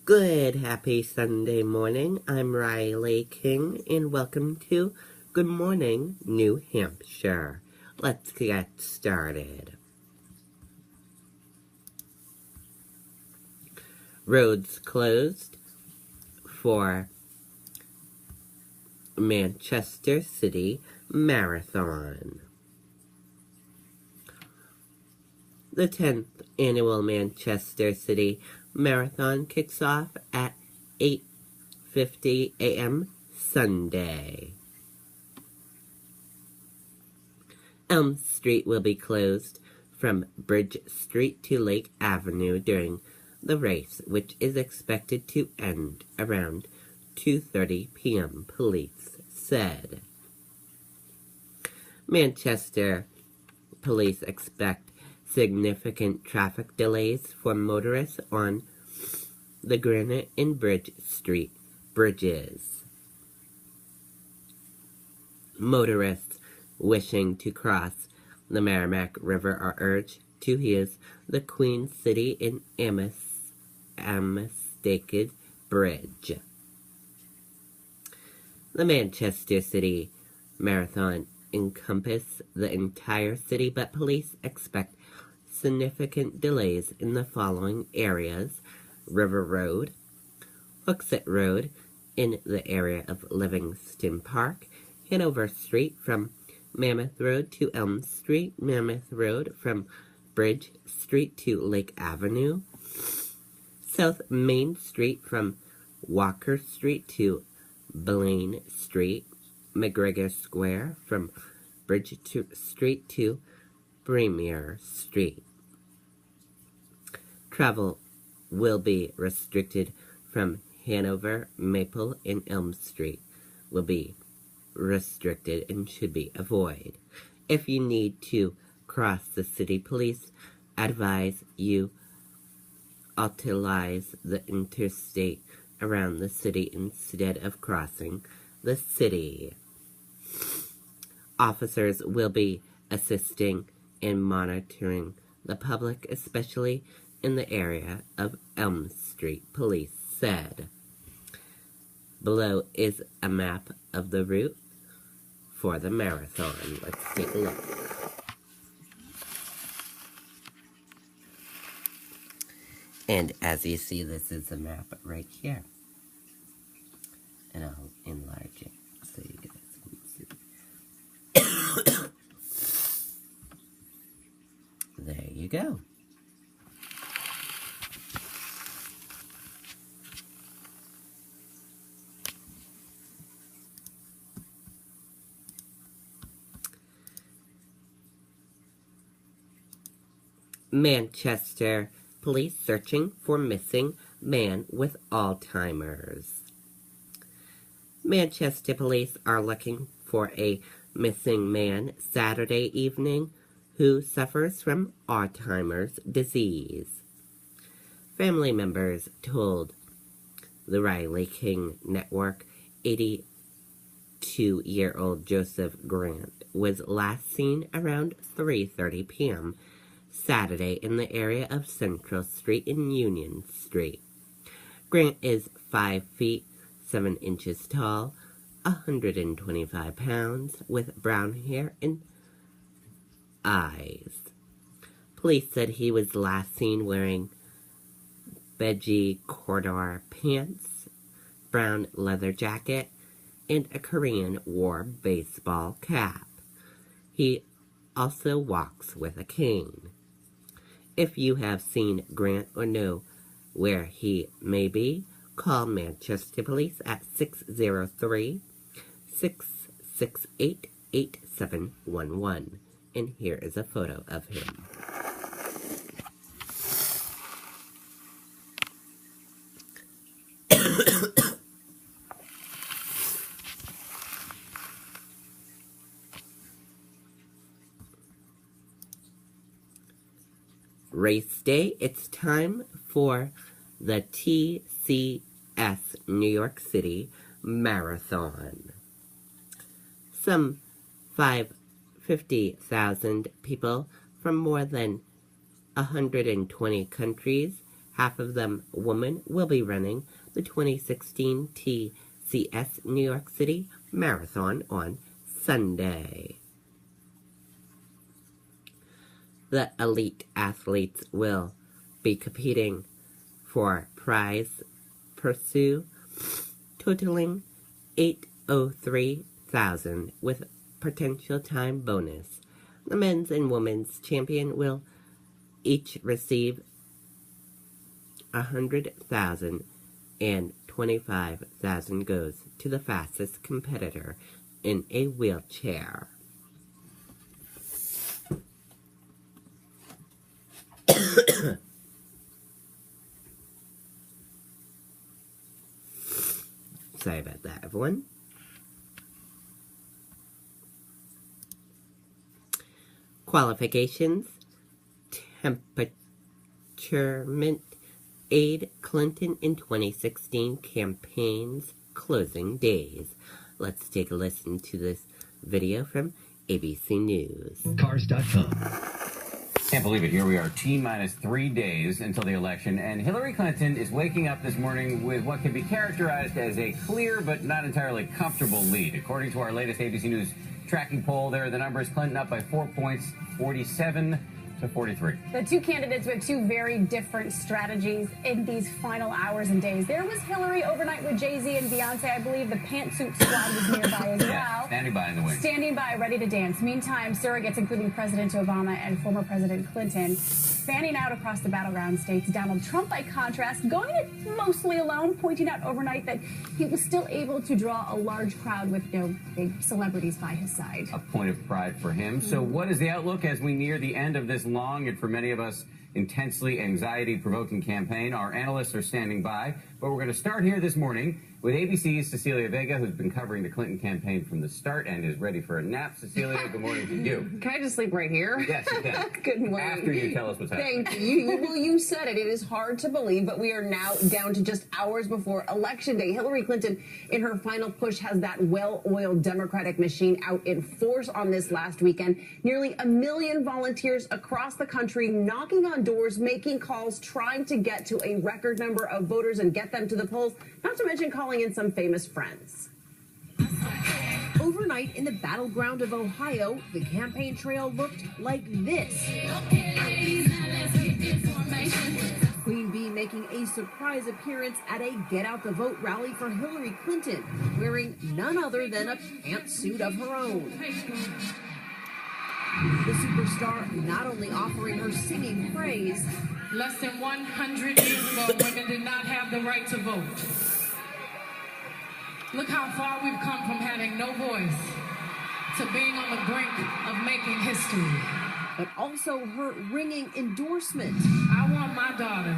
Good, happy Sunday morning. I'm Riley King, and welcome to Good Morning, New Hampshire. Let's get started. Roads closed for Manchester City Marathon. The 10th annual Manchester City Marathon kicks off at 8:50 a.m. Sunday. Elm Street will be closed from Bridge Street to Lake Avenue during the race, which is expected to end around 2:30 p.m., police said. Manchester police expect significant traffic delays for motorists on the Granite and Bridge Street bridges. Motorists wishing to cross the Merrimack River are urged to use the Queen City and Amistad Bridge. The Manchester City Marathon encompasses the entire city, but police expect significant delays in the following areas: River Road, Hooksett Road in the area of Livingston Park, Hanover Street from Mammoth Road to Elm Street, Mammoth Road from Bridge Street to Lake Avenue, South Main Street from Walker Street to Blaine Street, McGregor Square from Bridge Street to Premier Street. Travel will be restricted from Hanover, Maple, and Elm Street will be restricted and should be avoided. If you need to cross the city, police advise you utilize the interstate around the city instead of crossing the city. Officers will be assisting and monitoring the public, especially in the area of Elm Street, police said. Below is a map of the route for the marathon. Let's take a look. And as you see, this is the map right here. And I'll enlarge it so you guys can see. There you go. Manchester police searching for missing man with Alzheimer's. Manchester police are looking for a missing man Saturday evening who suffers from Alzheimer's disease. Family members told the Riley King Network 82-year-old Joseph Grant was last seen around 3:30 p.m. Saturday in the area of Central Street and Union Street. Grant is 5 feet 7 inches tall, 125 pounds, with brown hair and eyes. Police said he was last seen wearing beige corduroy pants, brown leather jacket, and a Korean War baseball cap. He also walks with a cane. If you have seen Grant or know where he may be, call Manchester Police at 603-668-8711. And here is a photo of him. Race day, it's time for the TCS New York City Marathon. Some 50,000 people from more than 120 countries half of them women, will be running the 2016 TCS New York City Marathon on Sunday. The elite athletes will be competing for prize purse totaling $803,000 with potential time bonus. The men's and women's champion will each receive $100,000 and $25,000 goes to the fastest competitor in a wheelchair. Sorry about that, everyone. Qualifications. Temperature aid Clinton in 2016 campaign's closing days. Let's take a listen to this video from ABC News. Cars.com. Can't believe it. Here we are, T-minus 3 days until the election, and Hillary Clinton is waking up this morning with what can be characterized as a clear but not entirely comfortable lead. According to our latest ABC News tracking poll, there are the numbers: Clinton up by 4 points, 47 to 43. The two candidates with two very different strategies in these final hours and days. There was Hillary overnight with Jay-Z and Beyonce. I believe the pantsuit squad was nearby as well. Standing by in the wings. Standing by, ready to dance. Meantime, surrogates, including President Obama and former President Clinton, fanning out across the battleground states. Donald Trump, by contrast, going it mostly alone, pointing out overnight that he was still able to draw a large crowd with no big celebrities by his side. A point of pride for him. So what is the outlook as we near the end of this long and, for many of us, intensely anxiety-provoking campaign? Our analysts are standing by, but we're going to start here this morning with ABC's Cecilia Vega, who's been covering the Clinton campaign from the start and is ready for a nap. Cecilia, good morning to you. Can I just sleep right here? Yes, you can. Good morning. After you tell us what's happening. Thank you. Well, you said it. It is hard to believe, but we are now down to just hours before Election Day. Hillary Clinton, in her final push, has that well-oiled Democratic machine out in force on this last weekend. Nearly 1 million volunteers across the country knocking on doors, making calls, trying to get to a record number of voters and get them to the polls, not to mention calling in some famous friends. Overnight in the battleground of Ohio, the campaign trail looked like this. Queen Bee making a surprise appearance at a Get Out the Vote rally for Hillary Clinton, wearing none other than a pantsuit of her own. The superstar not only offering her singing praise. Less than 100 years ago, women did not have the right to vote. Look how far we've come from having no voice to being on the brink of making history. But also her ringing endorsement. I want my daughter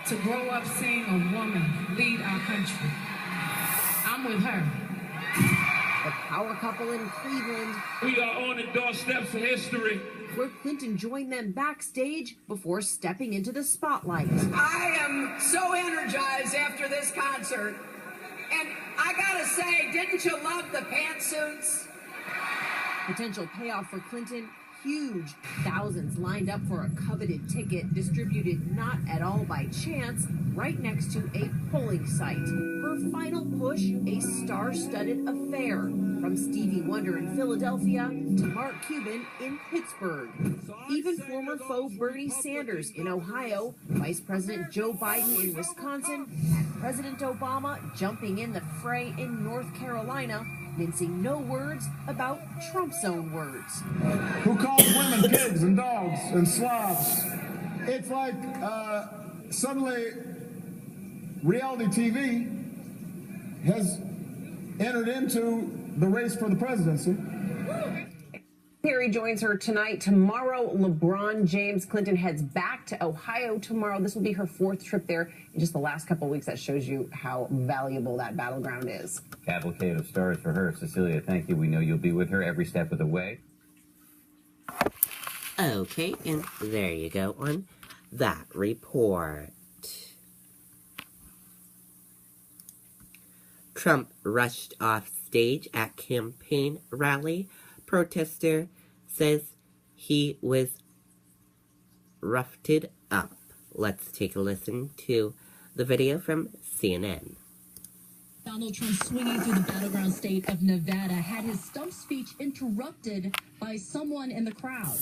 to grow up seeing a woman lead our country. I'm with her. The power couple in Cleveland. We are on the doorsteps of history. Where Clinton joined them backstage before stepping into the spotlight. I am so energized after this concert. And I gotta say, didn't you love the pantsuits? Potential payoff for Clinton, huge. Thousands lined up for a coveted ticket distributed not at all by chance, right next to a polling site. Her final push, a star-studded affair. From Stevie Wonder in Philadelphia to Mark Cuban in Pittsburgh. Even former foe Bernie Sanders in Ohio, Vice President Joe Biden in Wisconsin, and President Obama jumping in the fray in North Carolina, mincing no words about Trump's own words. Who calls women pigs and dogs and slobs? It's like suddenly reality TV has entered into the race for the presidency. Harry joins her tonight. Tomorrow, LeBron James. Clinton heads back to Ohio tomorrow. This will be her 4th trip there in just the last couple of weeks. That shows you how valuable that battleground is. Cavalcade of stars for her. Cecilia, thank you. We know you'll be with her every step of the way. Okay, and there you go on that report. Trump rushed off stage at campaign rally. Protester says he was roughed up let's take a listen to the video from CNN. Donald Trump, swinging through the battleground state of Nevada, had his stump speech interrupted by someone in the crowd.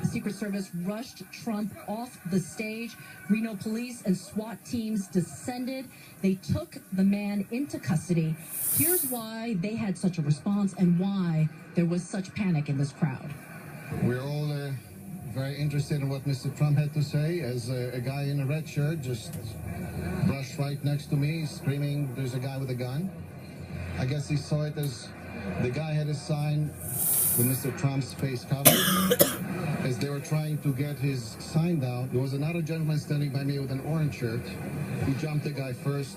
The Secret Service rushed Trump off the stage. Reno police and SWAT teams descended. They took the man into custody. Here's why they had such a response and why there was such panic in this crowd. We're all very interested in what Mr. Trump had to say, as a guy in a red shirt just brushed right next to me, screaming, "There's a guy with a gun." I guess he saw it as the guy had a sign with Mr. Trump's face covered. As they were trying to get his sign down, there was another gentleman standing by me with an orange shirt. He jumped the guy first,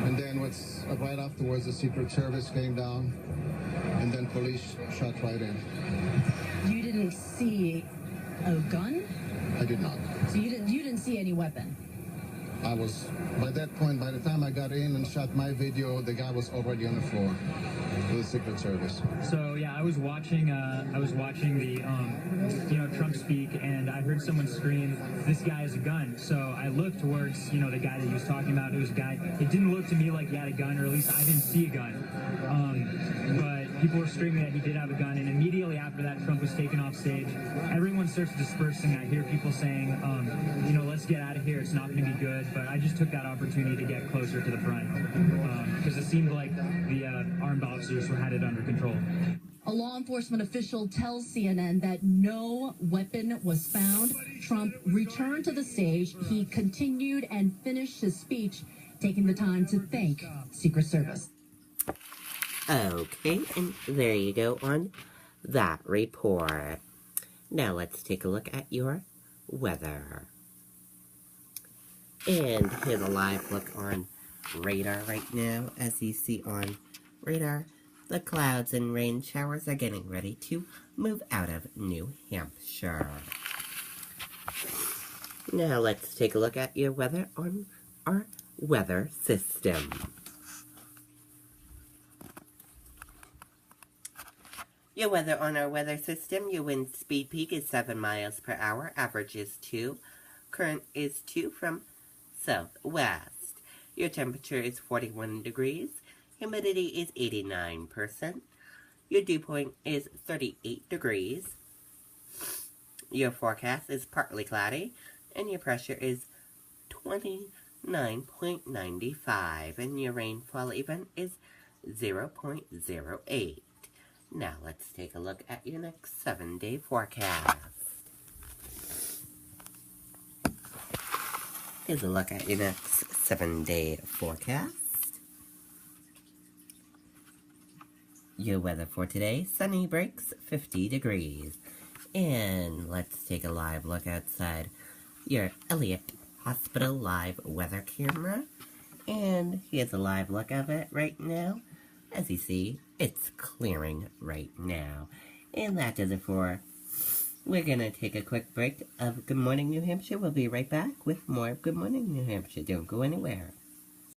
and then right afterwards, the Secret Service came down, and then police shot right in. You didn't see a gun? I did not. So you didn't see any weapon? I was, by that point, by the time I got in and shot my video, the guy was already on the floor with the Secret Service. So yeah, I was watching the Trump speak, and I heard someone scream, "This guy has a gun." So I looked towards the guy that he was talking about. It was a guy. It didn't look to me like he had a gun, or at least I didn't see a gun. But people were screaming that he did have a gun, and immediately after that, Trump was taken off stage. Everyone starts dispersing. I hear people saying, "Let's get out of here. It's not going to be good." But I just took that opportunity to get closer to the front because it seemed like the armed officers were had it under control. A law enforcement official tells CNN that no weapon was found. Trump returned to the stage. He continued and finished his speech, taking the time to thank Secret Service. Okay, and there you go on that report. Now let's take a look at your weather. And here's a live look on radar right now. As you see on radar, the clouds and rain showers are getting ready to move out of New Hampshire. Now let's take a look at your weather on our weather system. Your weather on our weather system, your wind speed peak is 7 miles per hour, average is 2, current is 2 from southwest. Your temperature is 41 degrees, humidity is 89%, your dew point is 38 degrees, your forecast is partly cloudy, and your pressure is 29.95, and your rainfall event is 0.08. Now let's take a look at your next 7-day forecast. Here's a look at your next 7-day forecast. Your weather for today, sunny breaks 50 degrees. And let's take a live look outside your Elliott Hospital live weather camera. And here's a live look of it right now. As you see, it's clearing right now. And that does it for... We're going to take a quick break of Good Morning New Hampshire. We'll be right back with more of Good Morning New Hampshire. Don't go anywhere.